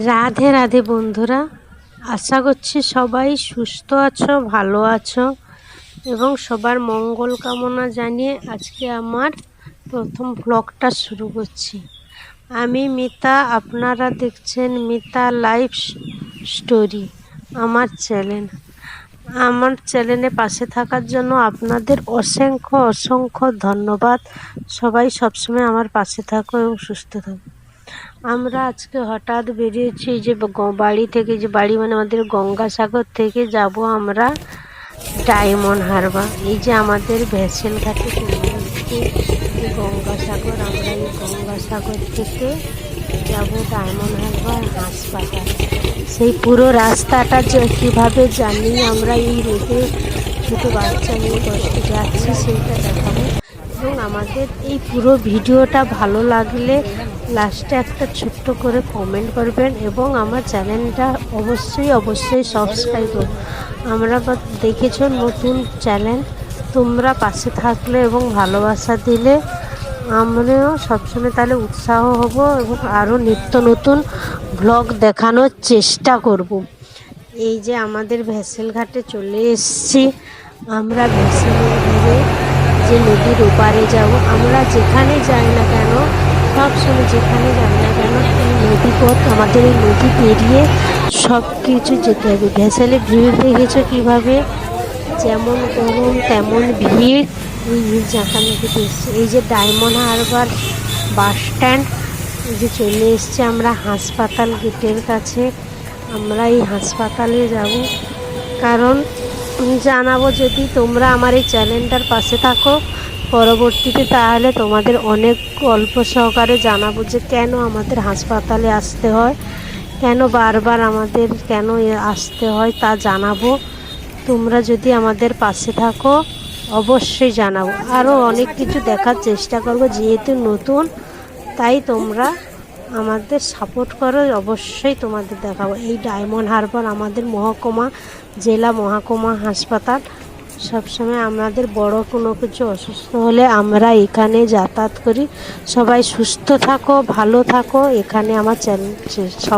রাধে রাধে বন্ধুরা, আশা করছি সবাই সুস্থ আছো, ভালো আছো এবং সবার মঙ্গল কামনা জানিয়ে আজকে আমার প্রথম ব্লগটা শুরু করছি। আমি মিতা, আপনারা দেখছেন মিতা লাইফ স্টোরি আমার চ্যানেল। আমার চ্যানেলে পাশে থাকার জন্য আপনাদের অসংখ্য অসংখ্য ধন্যবাদ। সবাই সবসময় আমার পাশে থাকো এবং সুস্থ থাকো। আমরা আজকে হঠাৎ বেরিয়েছি যে বাড়ি থেকে, যে বাড়ি মানে আমাদের গঙ্গাসাগর থেকে যাব আমরা ডায়মন্ড হারবার। এই যে আমাদের ভেসেল ঘাটে চলে এসেছি গঙ্গাসাগর। আমরা এই গঙ্গাসাগর থেকে যাব ডায়মন্ড হারবার হাসপাতাল। সেই পুরো রাস্তাটা যে কীভাবে জানি আমরা এই রোডে ছোটো বাচ্চা নিয়ে কষ্টে যাচ্ছি সেইটা দেখাবো। এবং আমাদের এই পুরো ভিডিওটা ভালো লাগলে লাস্টে একটা ছোট্ট করে কমেন্ট করবেন এবং আমার চ্যানেলটা অবশ্যই সাবস্ক্রাইব করো। আমরা দেখেছো নতুন চ্যানেল, তোমরা পাশে থাকলে এবং ভালোবাসা দিলে আমরাও সবসময় তাহলে উৎসাহ হব এবং আরও নিত্য নতুন ব্লগ দেখানোর চেষ্টা করব। এই যে আমাদের ভেসেল ঘাটে চলে এসেছি। আমরা ভেসেলের ঘুরে যে নদীর ওপারে যাব। আমরা যেখানে যাই না কেন, সবসময় যেখানে যাই না কেন এই নদীপথ, আমাদের এই নদী পেরিয়ে সব কিছু যেতে হবে। ভেসেলে ভিড় দেখেছো কীভাবে, যেমন গরম তেমন ভিড়। এই ভিড় জাঁকানাকিতে এসছে। এই যে ডায়মন্ড হারবার বাস স্ট্যান্ড, এই যে চলে এসছে আমরা হাসপাতাল গেটের কাছে। আমরা এই হাসপাতালে যাব, কারণ জানাবো যদি তোমরা আমার এই চ্যানেলটার পাশে থাকো পরবর্তীতে, তাহলে তোমাদের অনেক গল্প সহকারে জানাবো যে কেন আমাদের হাসপাতালে আসতে হয়, কেন বারবার আমাদের কেন আসতে হয় তা জানাবো। তোমরা যদি আমাদের পাশে থাকো অবশ্যই জানাবো। আরও অনেক কিছু দেখার চেষ্টা করব, যেহেতু নতুন তাই তোমরা আমাদের সাপোর্ট করো। অবশ্যই তোমাদের দেখাবো। এই ডায়মন্ড হারবার আমাদের মহকুমা, জেলা মহকুমা হাসপাতাল। সবসময় আমাদের বড় কোনো কিছু অসুস্থ হলে আমরা এখানে যাতায়াত করি। সবাই সুস্থ থাকো, ভালো থাকো। এখানে আমার চ্যানেল সব